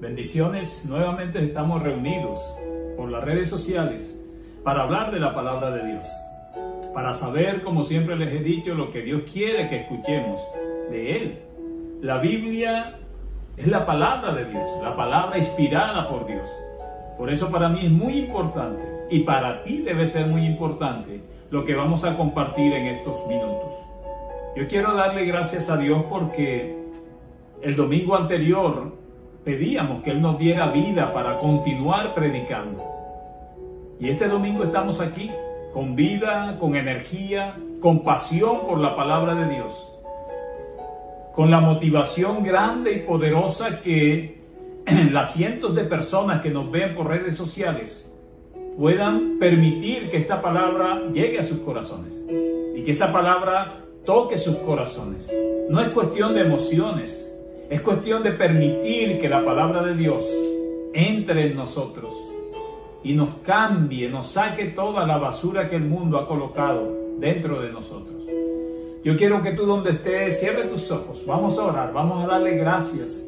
Bendiciones, nuevamente estamos reunidos por las redes sociales para hablar de la palabra de Dios, para saber, como siempre les he dicho, lo que Dios quiere que escuchemos de Él. La Biblia es la palabra de Dios, la palabra inspirada por Dios. Por eso para mí es muy importante, y para ti debe ser muy importante, lo que vamos a compartir en estos minutos. Yo quiero darle gracias a Dios porque el domingo anterior pedíamos que Él nos diera vida para continuar predicando. Y este domingo estamos aquí, con vida, con energía, con pasión por la palabra de Dios, con la motivación grande y poderosa que las cientos de personas que nos ven por redes sociales puedan permitir que esta palabra llegue a sus corazones y que esa palabra toque sus corazones. No es cuestión de emociones, es cuestión de permitir que la palabra de Dios entre en nosotros y nos cambie, nos saque toda la basura que el mundo ha colocado dentro de nosotros. Yo quiero que tú donde estés, cierre tus ojos, vamos a orar, vamos a darle gracias,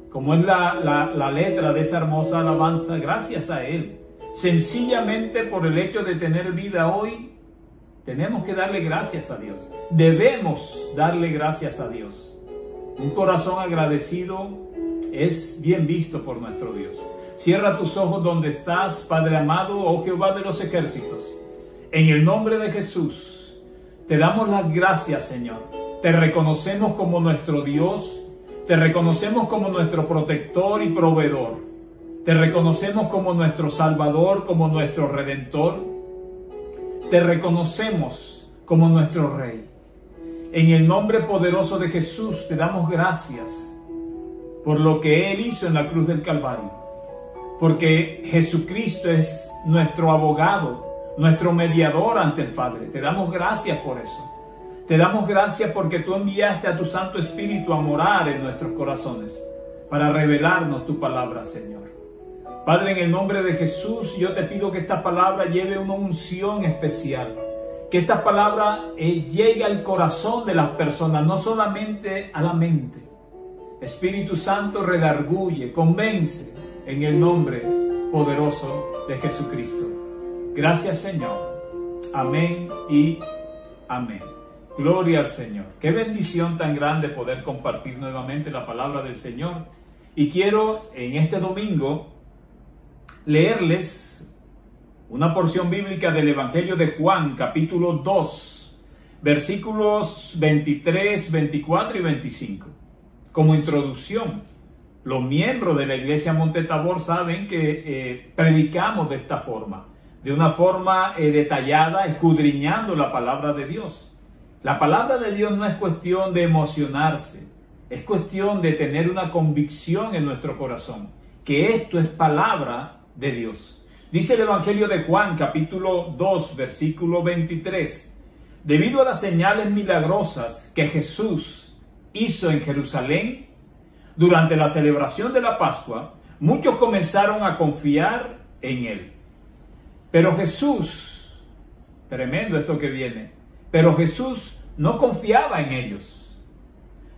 como es la letra de esa hermosa alabanza, gracias a Él. Sencillamente por el hecho de tener vida hoy, tenemos que darle gracias a Dios, debemos darle gracias a Dios. Un corazón agradecido es bien visto por nuestro Dios. Cierra tus ojos donde estás, Padre amado, oh Jehová de los ejércitos. En el nombre de Jesús, te damos las gracias, Señor. Te reconocemos como nuestro Dios, te reconocemos como nuestro protector y proveedor. Te reconocemos como nuestro Salvador, como nuestro Redentor. Te reconocemos como nuestro Rey. En el nombre poderoso de Jesús te damos gracias por lo que Él hizo en la cruz del Calvario. Porque Jesucristo es nuestro abogado, nuestro mediador ante el Padre. Te damos gracias por eso. Te damos gracias porque tú enviaste a tu Santo Espíritu a morar en nuestros corazones para revelarnos tu palabra, Señor. Padre, en el nombre de Jesús, yo te pido que esta palabra lleve una unción especial. Que esta palabra llegue al corazón de las personas, no solamente a la mente. Espíritu Santo, redarguye, convence en el nombre poderoso de Jesucristo. Gracias, Señor. Amén y amén. Gloria al Señor. Qué bendición tan grande poder compartir nuevamente la palabra del Señor. Y quiero en este domingo leerles una porción bíblica del Evangelio de Juan, capítulo 2, versículos 23, 24 y 25. Como introducción, los miembros de la Iglesia Monte Tabor saben que predicamos de esta forma, de una forma detallada, escudriñando la palabra de Dios. La palabra de Dios no es cuestión de emocionarse, es cuestión de tener una convicción en nuestro corazón, que esto es palabra de Dios. Dice el Evangelio de Juan, capítulo 2, versículo 23. Debido a las señales milagrosas que Jesús hizo en Jerusalén, durante la celebración de la Pascua, muchos comenzaron a confiar en Él. Pero Jesús, tremendo esto que viene, pero Jesús no confiaba en ellos,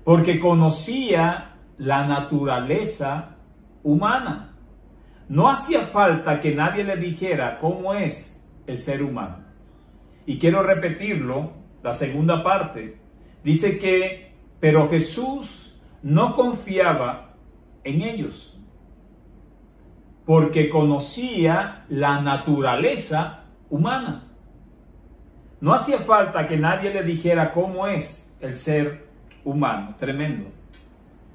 porque conocía la naturaleza humana. No hacía falta que nadie le dijera cómo es el ser humano. Y quiero repetirlo, la segunda parte. Dice que, pero Jesús no confiaba en ellos, porque conocía la naturaleza humana. No hacía falta que nadie le dijera cómo es el ser humano. Tremendo.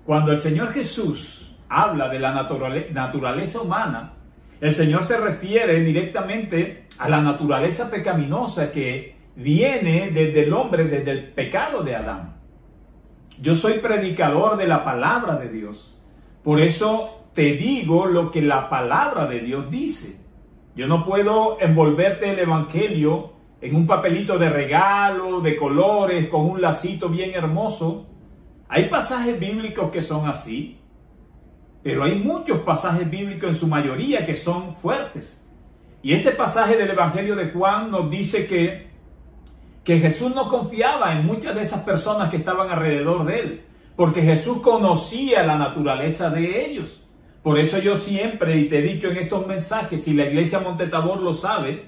Cuando el Señor Jesús habla de la naturaleza humana, el Señor se refiere directamente a la naturaleza pecaminosa que viene desde el hombre, desde el pecado de Adán. Yo soy predicador de la palabra de Dios, por eso te digo lo que la palabra de Dios dice. Yo no puedo envolverte el evangelio en un papelito de regalo, de colores, con un lacito bien hermoso. Hay pasajes bíblicos que son así, pero hay muchos pasajes bíblicos en su mayoría que son fuertes. Y este pasaje del Evangelio de Juan nos dice que Jesús no confiaba en muchas de esas personas que estaban alrededor de Él, porque Jesús conocía la naturaleza de ellos. Por eso yo siempre, y te he dicho en estos mensajes, si la iglesia Montetabor lo sabe,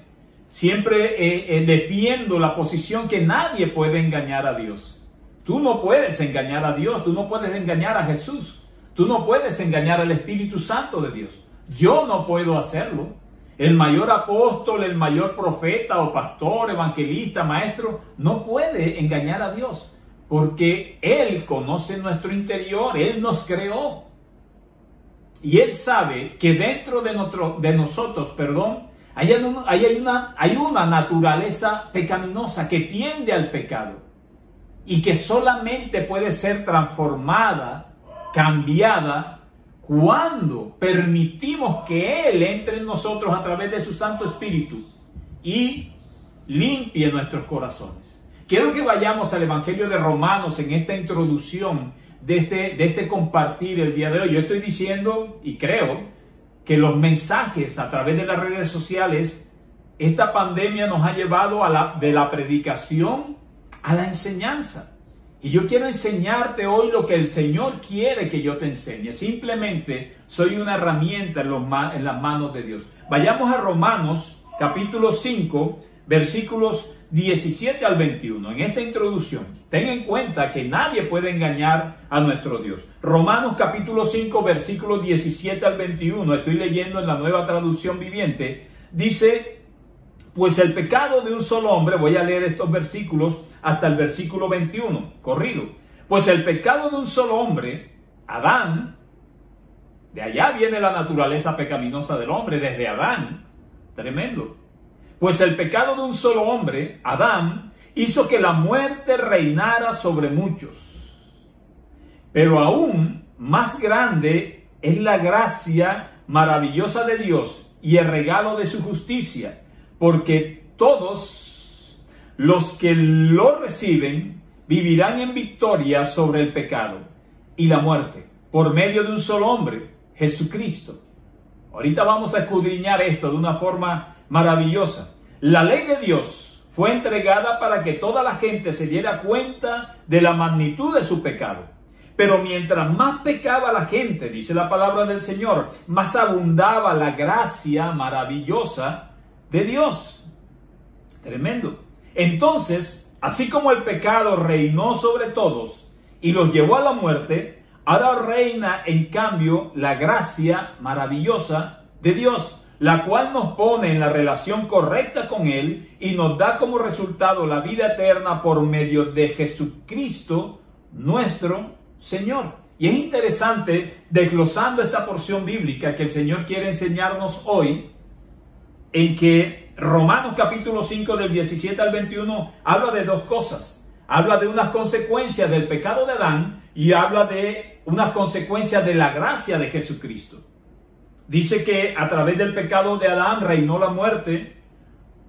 siempre defiendo la posición que nadie puede engañar a Dios. Tú no puedes engañar a Dios, tú no puedes engañar a Jesús, tú no puedes engañar al Espíritu Santo de Dios. Yo no puedo hacerlo. El mayor apóstol, el mayor profeta o pastor, evangelista, maestro, no puede engañar a Dios, porque Él conoce nuestro interior, Él nos creó. Y Él sabe que dentro de nosotros, hay una naturaleza pecaminosa que tiende al pecado y que solamente puede ser transformada, cambiada, cuando permitimos que Él entre en nosotros a través de su Santo Espíritu y limpie nuestros corazones. Quiero que vayamos al Evangelio de Romanos en esta introducción de este compartir el día de hoy. Yo estoy diciendo y creo que los mensajes a través de las redes sociales, esta pandemia nos ha llevado de la predicación a la enseñanza. Y yo quiero enseñarte hoy lo que el Señor quiere que yo te enseñe. Simplemente soy una herramienta en las manos de Dios. Vayamos a Romanos capítulo 5, versículos 17 al 21. En esta introducción, ten en cuenta que nadie puede engañar a nuestro Dios. Romanos capítulo 5, versículos 17 al 21. Estoy leyendo en la Nueva Traducción Viviente. Dice: pues el pecado de un solo hombre, voy a leer estos versículos hasta el versículo 21, corrido. Pues el pecado de un solo hombre, Adán, de allá viene la naturaleza pecaminosa del hombre, desde Adán, tremendo. Pues el pecado de un solo hombre, Adán, hizo que la muerte reinara sobre muchos. Pero aún más grande es la gracia maravillosa de Dios y el regalo de su justicia, porque todos los que lo reciben vivirán en victoria sobre el pecado y la muerte, por medio de un solo hombre, Jesucristo. Ahorita vamos a escudriñar esto de una forma maravillosa. La ley de Dios fue entregada para que toda la gente se diera cuenta de la magnitud de su pecado. Pero mientras más pecaba la gente, dice la palabra del Señor, más abundaba la gracia maravillosa de Dios. Tremendo. Entonces, así como el pecado reinó sobre todos y los llevó a la muerte, ahora reina en cambio la gracia maravillosa de Dios, la cual nos pone en la relación correcta con Él y nos da como resultado la vida eterna por medio de Jesucristo, nuestro Señor. Y es interesante, desglosando esta porción bíblica que el Señor quiere enseñarnos hoy, en que Romanos capítulo 5 del 17 al 21 habla de dos cosas. Habla de unas consecuencias del pecado de Adán y habla de unas consecuencias de la gracia de Jesucristo. Dice que a través del pecado de Adán reinó la muerte,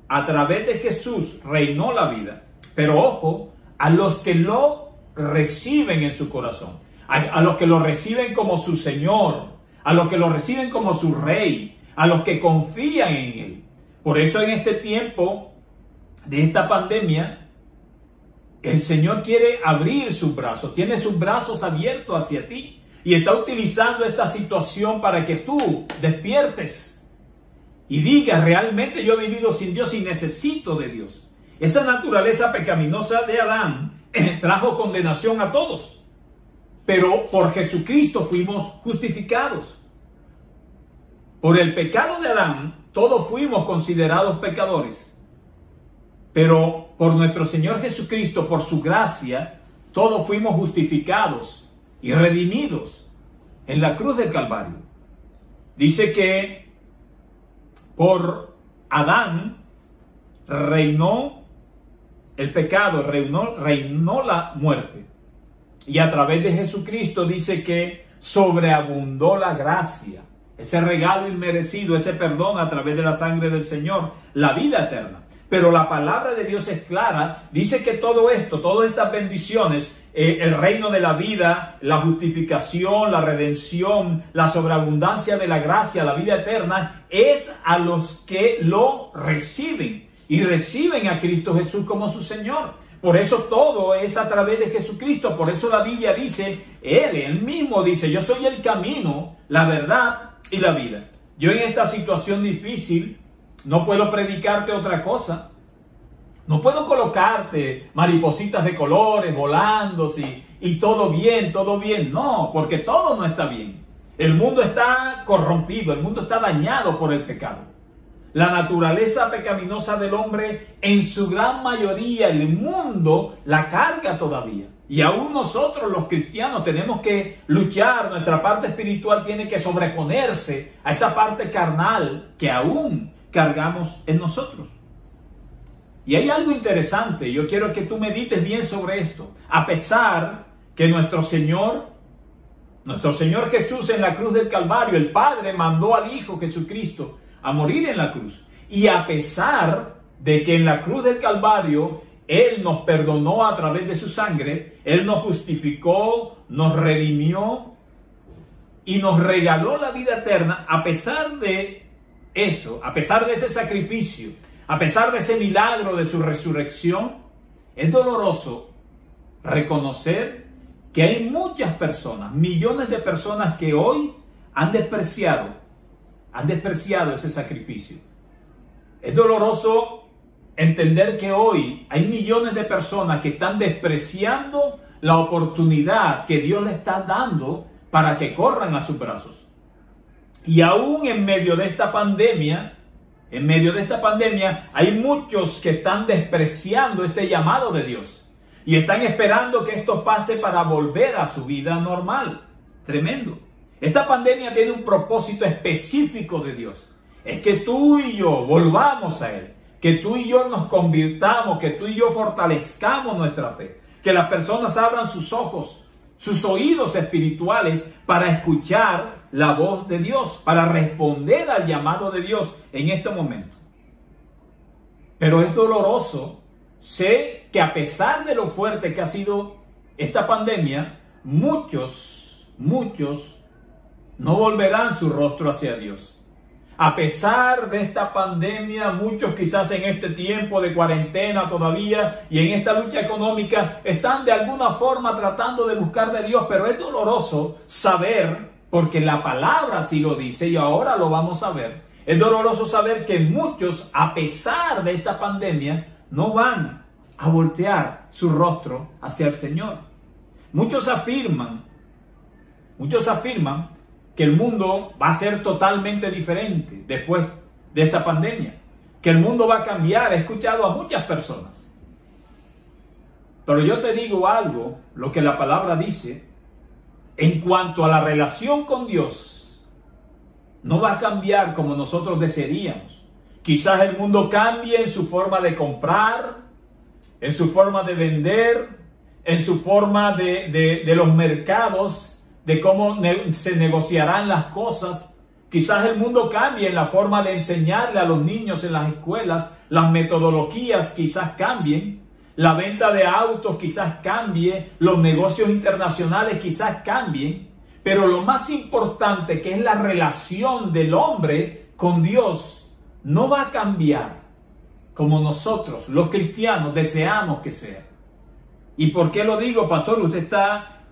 a través de Jesús reinó la vida. Pero ojo, a los que lo reciben en su corazón, a los que lo reciben como su Señor, a los que lo reciben como su Rey, a los que confían en Él. Por eso en este tiempo de esta pandemia, el Señor quiere abrir sus brazos, tiene sus brazos abiertos hacia ti y está utilizando esta situación para que tú despiertes y digas: realmente yo he vivido sin Dios y necesito de Dios. Esa naturaleza pecaminosa de Adán trajo condenación a todos, pero por Jesucristo fuimos justificados. Por el pecado de Adán, todos fuimos considerados pecadores. Pero por nuestro Señor Jesucristo, por su gracia, todos fuimos justificados y redimidos en la cruz del Calvario. Dice que por Adán reinó el pecado, reinó la muerte. Y a través de Jesucristo dice que sobreabundó la gracia. Ese regalo inmerecido, ese perdón a través de la sangre del Señor, la vida eterna. Pero la palabra de Dios es clara, dice que todo esto, todas estas bendiciones, el reino de la vida, la justificación, la redención, la sobreabundancia de la gracia, la vida eterna, es a los que lo reciben y reciben a Cristo Jesús como su Señor. Por eso todo es a través de Jesucristo. Por eso la Biblia dice Él mismo dice, yo soy el camino, la verdad y la vida. Yo en esta situación difícil no puedo predicarte otra cosa. No puedo colocarte maripositas de colores volando y todo bien, todo bien. No, porque todo no está bien. El mundo está corrompido, el mundo está dañado por el pecado. La naturaleza pecaminosa del hombre, en su gran mayoría, el mundo la carga todavía. Y aún nosotros los cristianos tenemos que luchar, nuestra parte espiritual tiene que sobreponerse a esa parte carnal que aún cargamos en nosotros. Y hay algo interesante, yo quiero que tú medites bien sobre esto. A pesar que nuestro Señor Jesús en la cruz del Calvario, el Padre mandó al Hijo Jesucristo a morir en la cruz. Y a pesar de que en la cruz del Calvario Él nos perdonó a través de su sangre, Él nos justificó, nos redimió y nos regaló la vida eterna, a pesar de eso, a pesar de ese sacrificio, a pesar de ese milagro de su resurrección, es doloroso reconocer que hay muchas personas, millones de personas que hoy han despreciado ese sacrificio. Es doloroso entender que hoy hay millones de personas que están despreciando la oportunidad que Dios le está dando para que corran a sus brazos. Y aún en medio de esta pandemia, hay muchos que están despreciando este llamado de Dios y están esperando que esto pase para volver a su vida normal. Tremendo. Esta pandemia tiene un propósito específico de Dios. Es que tú y yo volvamos a Él, que tú y yo nos convirtamos, que tú y yo fortalezcamos nuestra fe, que las personas abran sus ojos, sus oídos espirituales para escuchar la voz de Dios, para responder al llamado de Dios en este momento. Pero es doloroso. Sé que a pesar de lo fuerte que ha sido esta pandemia, muchos no volverán su rostro hacia Dios. A pesar de esta pandemia, muchos quizás en este tiempo de cuarentena todavía y en esta lucha económica están de alguna forma tratando de buscar de Dios, pero es doloroso saber, porque la palabra sí lo dice y ahora lo vamos a ver, es doloroso saber que muchos, a pesar de esta pandemia, no van a voltear su rostro hacia el Señor. Muchos afirman que el mundo va a ser totalmente diferente después de esta pandemia, que el mundo va a cambiar. He escuchado a muchas personas. Pero yo te digo algo, lo que la palabra dice, en cuanto a la relación con Dios, no va a cambiar como nosotros desearíamos. Quizás el mundo cambie en su forma de comprar, en su forma de vender, en su forma de los mercados, de cómo se negociarán las cosas. Quizás el mundo cambie en la forma de enseñarle a los niños en las escuelas, las metodologías quizás cambien, la venta de autos quizás cambie, los negocios internacionales quizás cambien, pero lo más importante, que es la relación del hombre con Dios, no va a cambiar como nosotros, los cristianos, deseamos que sea. ¿Y por qué lo digo, pastor? Usted está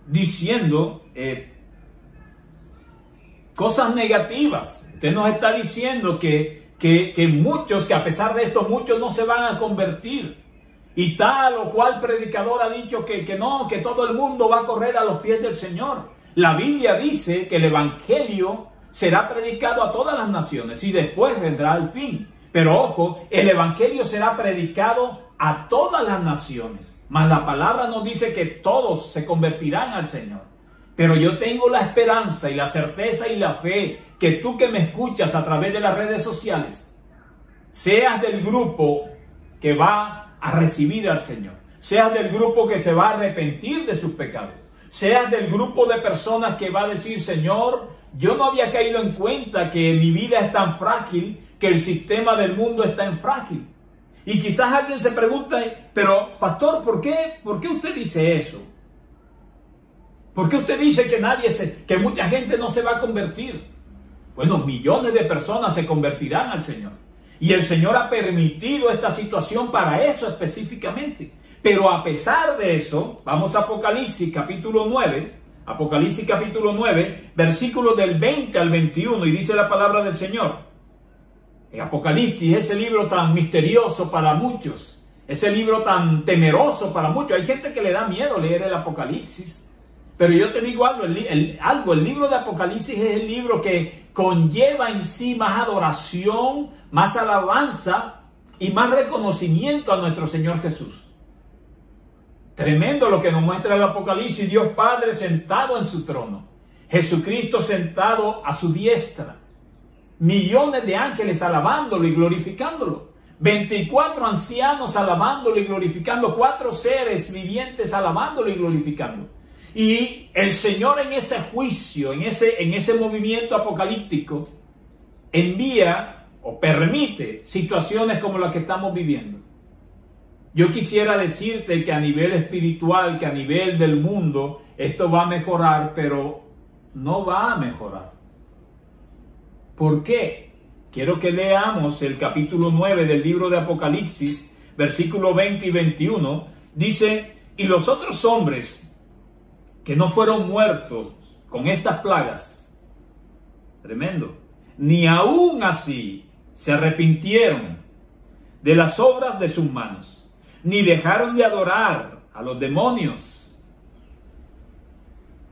diciendo cosas negativas. Usted nos está diciendo que muchos, que a pesar de esto, muchos no se van a convertir. Y tal o cual predicador ha dicho que no, que todo el mundo va a correr a los pies del Señor. La Biblia dice que el Evangelio será predicado a todas las naciones y después vendrá el fin. Pero ojo, el Evangelio será predicado a todas las naciones. Mas la palabra nos dice que todos se convertirán al Señor. Pero yo tengo la esperanza y la certeza y la fe que tú que me escuchas a través de las redes sociales, seas del grupo que va a recibir al Señor, seas del grupo que se va a arrepentir de sus pecados, seas del grupo de personas que va a decir: Señor, yo no había caído en cuenta que mi vida es tan frágil, que el sistema del mundo es tan frágil. Y quizás alguien se pregunta: pero pastor, ¿por qué usted dice eso? ¿Por qué usted dice que mucha gente no se va a convertir? Bueno, millones de personas se convertirán al Señor. Y el Señor ha permitido esta situación para eso específicamente. Pero a pesar de eso, vamos a Apocalipsis capítulo 9, versículos del 20 al 21, y dice la palabra del Señor. En Apocalipsis, ese libro tan misterioso para muchos, ese libro tan temeroso para muchos. Hay gente que le da miedo leer el Apocalipsis. Pero yo te digo algo, el libro de Apocalipsis es el libro que conlleva en sí más adoración, más alabanza y más reconocimiento a nuestro Señor Jesús. Tremendo lo que nos muestra el Apocalipsis: Dios Padre sentado en su trono, Jesucristo sentado a su diestra, millones de ángeles alabándolo y glorificándolo, 24 ancianos alabándolo y glorificando, 4 seres vivientes alabándolo y glorificando. Y el Señor en ese juicio, en ese movimiento apocalíptico, envía o permite situaciones como las que estamos viviendo. Yo quisiera decirte que a nivel espiritual, que a nivel del mundo, esto va a mejorar, pero no va a mejorar. ¿Por qué? Quiero que leamos el capítulo 9 del libro de Apocalipsis, versículos 20 y 21. Dice: y los otros hombres que no fueron muertos con estas plagas, tremendo, ni aún así se arrepintieron de las obras de sus manos, ni dejaron de adorar a los demonios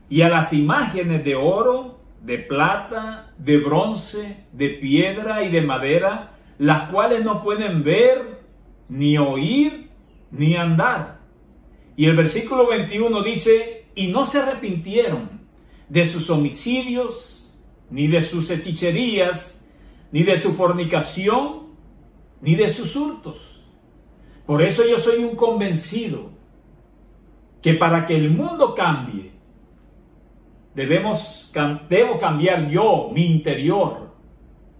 y a las imágenes de oro, de plata, de bronce, de piedra y de madera, las cuales no pueden ver, ni oír, ni andar. Y el versículo 21 dice: y no se arrepintieron de sus homicidios, ni de sus hechicerías, ni de su fornicación, ni de sus hurtos. Por eso yo soy un convencido que para que el mundo cambie, debo cambiar yo, mi interior.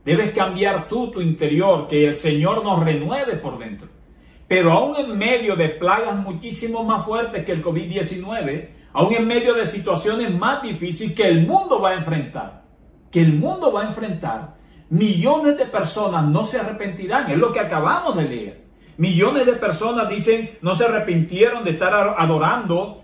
Debes cambiar tú, tu interior, que el Señor nos renueve por dentro. Pero aún en medio de plagas muchísimo más fuertes que el COVID-19, aún en medio de situaciones más difíciles que el mundo va a enfrentar, millones de personas no se arrepentirán. Es lo que acabamos de leer. Millones de personas dicen no se arrepintieron de estar adorando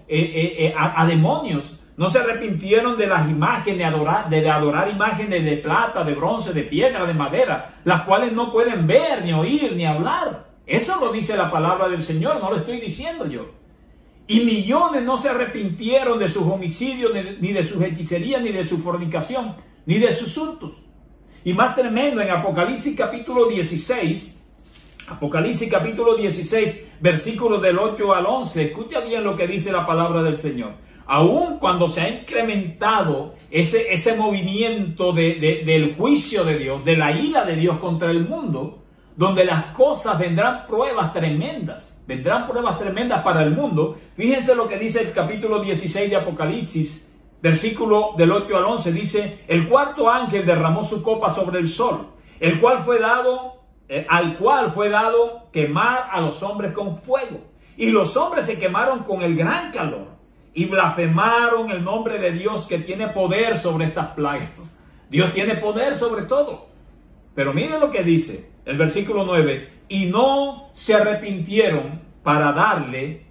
a demonios. No se arrepintieron de las imágenes, de adorar imágenes de plata, de bronce, de piedra, de madera, las cuales no pueden ver, ni oír, ni hablar. Eso lo dice la palabra del Señor, no lo estoy diciendo yo. Y millones no se arrepintieron de sus homicidios, ni de sus hechicerías, ni de su fornicación, ni de sus hurtos. Y más tremendo, en Apocalipsis capítulo 16, versículos del 8 al 11, escucha bien lo que dice la palabra del Señor. Aún cuando se ha incrementado ese movimiento del juicio de Dios, de la ira de Dios contra el mundo, donde las cosas vendrán pruebas tremendas para el mundo. Fíjense lo que dice el capítulo 16 de Apocalipsis, versículo del 8 al 11, dice: el cuarto ángel derramó su copa sobre el sol, al cual fue dado quemar a los hombres con fuego. Y los hombres se quemaron con el gran calor y blasfemaron el nombre de Dios, que tiene poder sobre estas plagas. Dios tiene poder sobre todo. Pero miren lo que dice el versículo 9: y no se arrepintieron para darle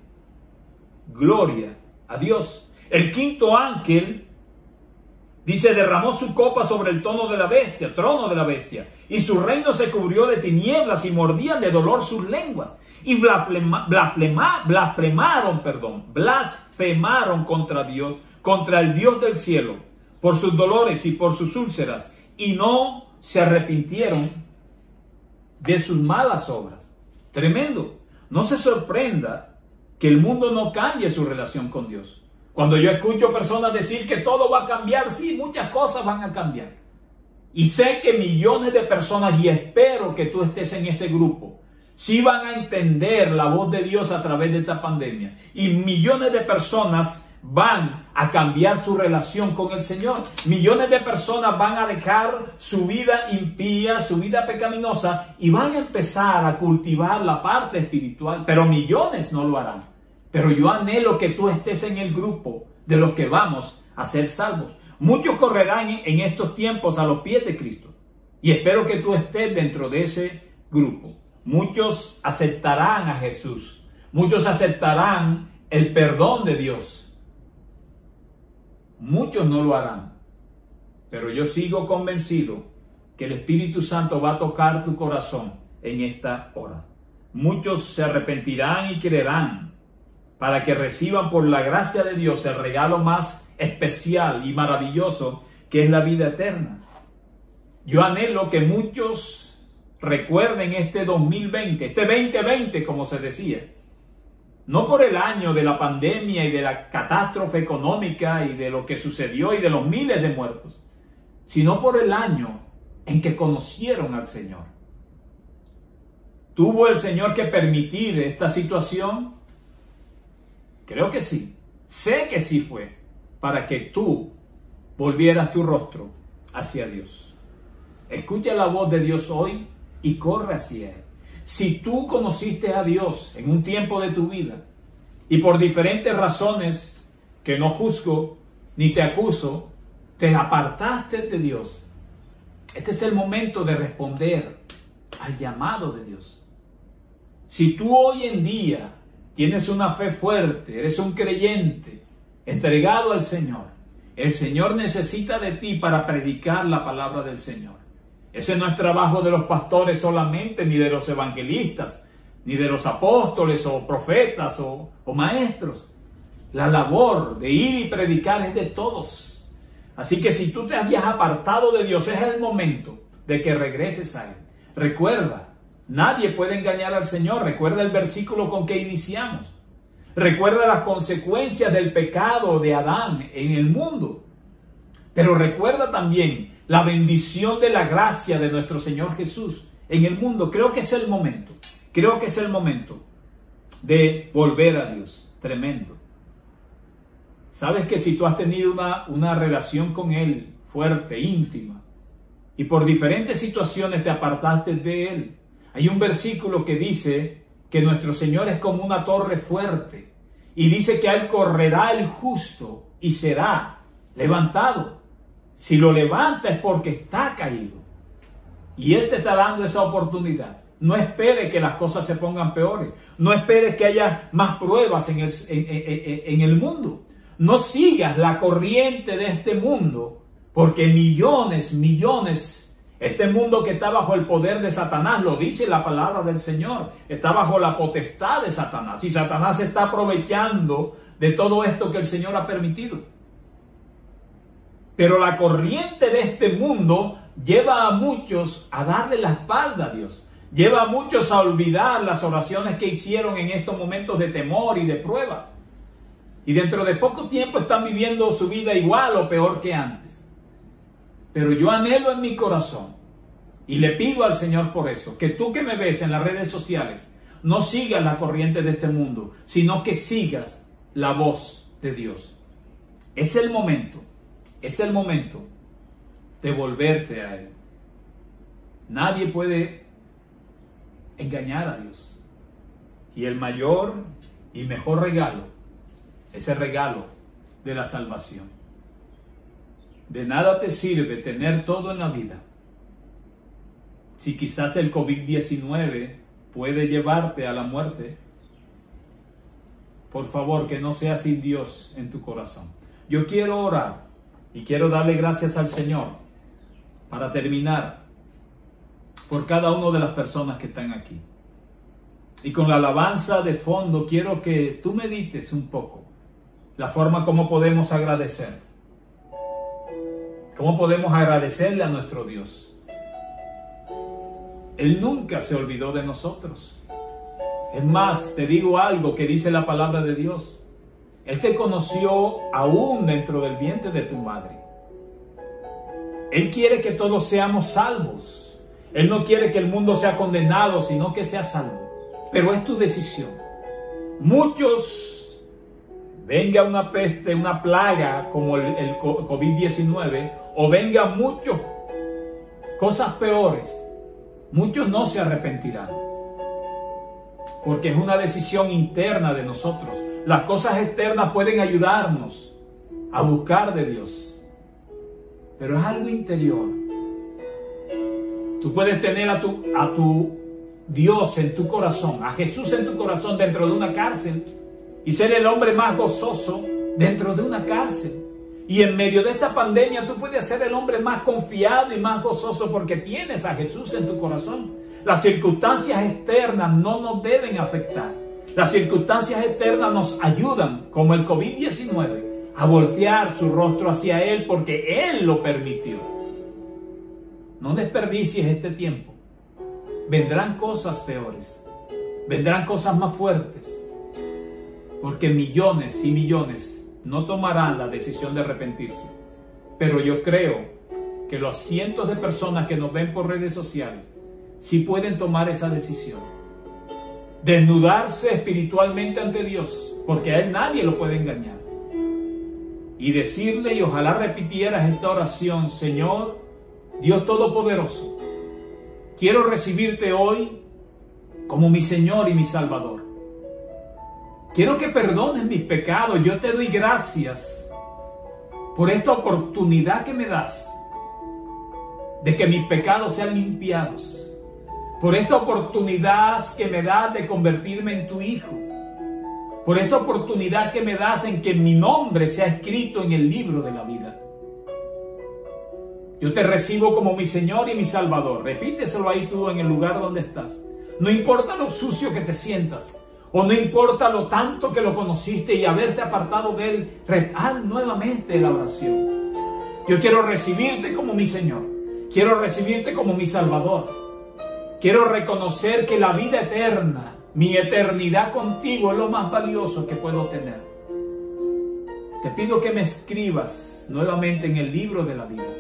gloria a Dios. El quinto ángel, dice, derramó su copa sobre el trono de la bestia, y su reino se cubrió de tinieblas, y mordían de dolor sus lenguas, y blasfemaron contra Dios, contra el Dios del cielo, por sus dolores y por sus úlceras, y no se arrepintieron de sus malas obras. Tremendo. No se sorprenda que el mundo no cambie su relación con Dios. Cuando yo escucho personas decir que todo va a cambiar, sí, muchas cosas van a cambiar. Y sé que millones de personas, y espero que tú estés en ese grupo, sí van a entender la voz de Dios a través de esta pandemia. Y millones de personas van a cambiar su relación con el Señor. Millones de personas van a dejar su vida impía, su vida pecaminosa, y van a empezar a cultivar la parte espiritual. Pero millones no lo harán. Pero yo anhelo que tú estés en el grupo de los que vamos a ser salvos. Muchos correrán en estos tiempos a los pies de Cristo, y espero que tú estés dentro de ese grupo. Muchos aceptarán a Jesús. Muchos aceptarán el perdón de Dios. Muchos no lo harán. Pero yo sigo convencido que el Espíritu Santo va a tocar tu corazón en esta hora. Muchos se arrepentirán y creerán para que reciban por la gracia de Dios el regalo más especial y maravilloso que es la vida eterna. Yo anhelo que muchos recuerden este 2020, este 2020 como se decía, no por el año de la pandemia y de la catástrofe económica y de lo que sucedió y de los miles de muertos, sino por el año en que conocieron al Señor. ¿Tuvo el Señor que permitir esta situación? Creo que sí. Sé que sí fue para que tú volvieras tu rostro hacia Dios. Escucha la voz de Dios hoy y corre hacia Él. Si tú conociste a Dios en un tiempo de tu vida y por diferentes razones que no juzgo ni te acuso, te apartaste de Dios, este es el momento de responder al llamado de Dios. Si tú hoy en día tienes una fe fuerte, eres un creyente entregado al Señor, el Señor necesita de ti para predicar la palabra del Señor. Ese no es trabajo de los pastores solamente, ni de los evangelistas, ni de los apóstoles o profetas o maestros. La labor de ir y predicar es de todos. Así que si tú te habías apartado de Dios, es el momento de que regreses a Él. Recuerda, nadie puede engañar al Señor. Recuerda el versículo con que iniciamos. Recuerda las consecuencias del pecado de Adán en el mundo. Pero recuerda también la bendición de la gracia de nuestro Señor Jesús en el mundo. Creo que es el momento. Creo que es el momento de volver a Dios. Tremendo. Sabes que si tú has tenido una relación con Él fuerte, íntima, y por diferentes situaciones te apartaste de Él, hay un versículo que dice que nuestro Señor es como una torre fuerte y dice que a Él correrá el justo y será levantado. Si lo levanta es porque está caído y Él te está dando esa oportunidad. No espere que las cosas se pongan peores. No esperes que haya más pruebas en el mundo. No sigas la corriente de este mundo, porque millones, este mundo que está bajo el poder de Satanás, lo dice la palabra del Señor, está bajo la potestad de Satanás. Y Satanás se está aprovechando de todo esto que el Señor ha permitido. Pero la corriente de este mundo lleva a muchos a darle la espalda a Dios. Lleva a muchos a olvidar las oraciones que hicieron en estos momentos de temor y de prueba. Y dentro de poco tiempo están viviendo su vida igual o peor que antes. Pero yo anhelo en mi corazón y le pido al Señor por eso, que tú que me ves en las redes sociales, no sigas la corriente de este mundo, sino que sigas la voz de Dios. Es el momento de volverse a Él. Nadie puede engañar a Dios. Y el mayor y mejor regalo es el regalo de la salvación. De nada te sirve tener todo en la vida si quizás el COVID-19 puede llevarte a la muerte. Por favor, que no sea sin Dios en tu corazón. Yo quiero orar y quiero darle gracias al Señor para terminar por cada una de las personas que están aquí. Y con la alabanza de fondo quiero que tú medites un poco la forma como podemos agradecer. ¿Cómo podemos agradecerle a nuestro Dios? Él nunca se olvidó de nosotros. Es más, te digo algo que dice la palabra de Dios. Él te conoció aún dentro del vientre de tu madre. Él quiere que todos seamos salvos. Él no quiere que el mundo sea condenado, sino que sea salvo. Pero es tu decisión. Muchos, venga una peste, una plaga como el COVID-19, o venga muchas cosas peores, muchos no se arrepentirán. Porque es una decisión interna de nosotros. Las cosas externas pueden ayudarnos a buscar de Dios, pero es algo interior. Tú puedes tener a tu Dios en tu corazón, a Jesús en tu corazón dentro de una cárcel y ser el hombre más gozoso dentro de una cárcel. Y en medio de esta pandemia tú puedes ser el hombre más confiado y más gozoso porque tienes a Jesús en tu corazón. Las circunstancias externas no nos deben afectar. Las circunstancias externas nos ayudan, como el COVID-19, a voltear su rostro hacia Él porque Él lo permitió. No desperdicies este tiempo. Vendrán cosas peores. Vendrán cosas más fuertes. Porque millones y millones no tomarán la decisión de arrepentirse. Pero yo creo que los cientos de personas que nos ven por redes sociales sí pueden tomar esa decisión. Desnudarse espiritualmente ante Dios, porque a Él nadie lo puede engañar. Y decirle, y ojalá repitieras esta oración: Señor, Dios Todopoderoso, quiero recibirte hoy como mi Señor y mi Salvador. Quiero que perdones mis pecados. Yo te doy gracias por esta oportunidad que me das de que mis pecados sean limpiados. Por esta oportunidad que me das de convertirme en tu hijo. Por esta oportunidad que me das en que mi nombre sea escrito en el libro de la vida. Yo te recibo como mi Señor y mi Salvador. Repíteselo ahí tú en el lugar donde estás. No importa lo sucio que te sientas. O no importa lo tanto que lo conociste y haberte apartado de Él, haz nuevamente la oración. Yo quiero recibirte como mi Señor. Quiero recibirte como mi Salvador. Quiero reconocer que la vida eterna, mi eternidad contigo, es lo más valioso que puedo tener. Te pido que me escribas nuevamente en el libro de la vida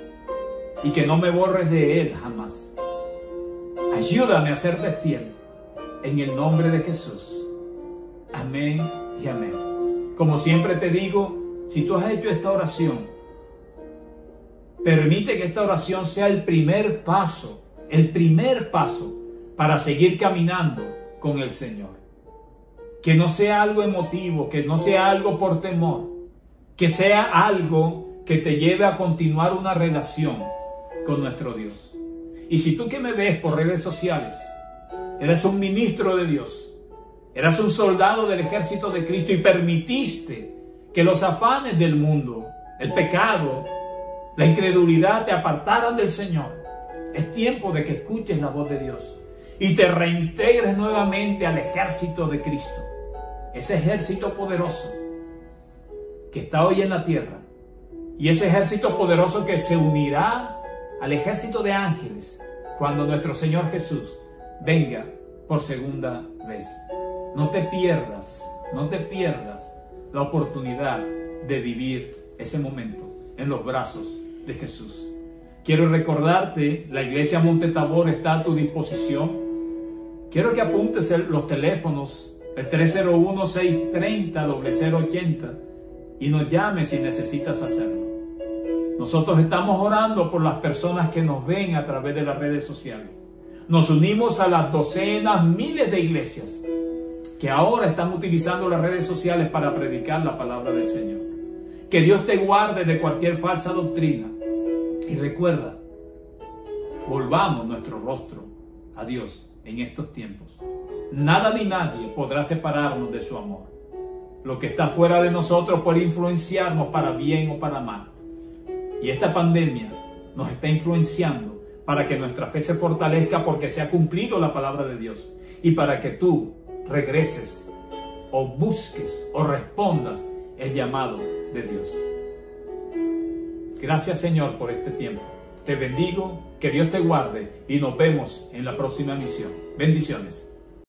y que no me borres de él jamás. Ayúdame a serte fiel en el nombre de Jesús. Amén y amén. Como siempre te digo, si tú has hecho esta oración, permite que esta oración sea el primer paso para seguir caminando con el Señor. Que no sea algo emotivo, que no sea algo por temor, que sea algo que te lleve a continuar una relación con nuestro Dios. Y si tú que me ves por redes sociales, eres un ministro de Dios, eras un soldado del ejército de Cristo y permitiste que los afanes del mundo, el pecado, la incredulidad te apartaran del Señor, es tiempo de que escuches la voz de Dios y te reintegres nuevamente al ejército de Cristo. Ese ejército poderoso que está hoy en la tierra y ese ejército poderoso que se unirá al ejército de ángeles cuando nuestro Señor Jesús venga por segunda vez. No te pierdas la oportunidad de vivir ese momento en los brazos de Jesús. Quiero recordarte, la iglesia Monte Tabor está a tu disposición. Quiero que apuntes los teléfonos, el 301-630-0080 y nos llames si necesitas hacerlo. Nosotros estamos orando por las personas que nos ven a través de las redes sociales. Nos unimos a las docenas, miles de iglesias que ahora están utilizando las redes sociales para predicar la palabra del Señor. Que Dios te guarde de cualquier falsa doctrina. Y recuerda, volvamos nuestro rostro a Dios en estos tiempos. Nada ni nadie podrá separarnos de su amor. Lo que está fuera de nosotros puede influenciarnos para bien o para mal. Y esta pandemia nos está influenciando para que nuestra fe se fortalezca porque se ha cumplido la palabra de Dios. Y para que tú regreses o busques o respondas el llamado de Dios. Gracias, Señor, por este tiempo. Te bendigo, que Dios te guarde y nos vemos en la próxima misión. Bendiciones.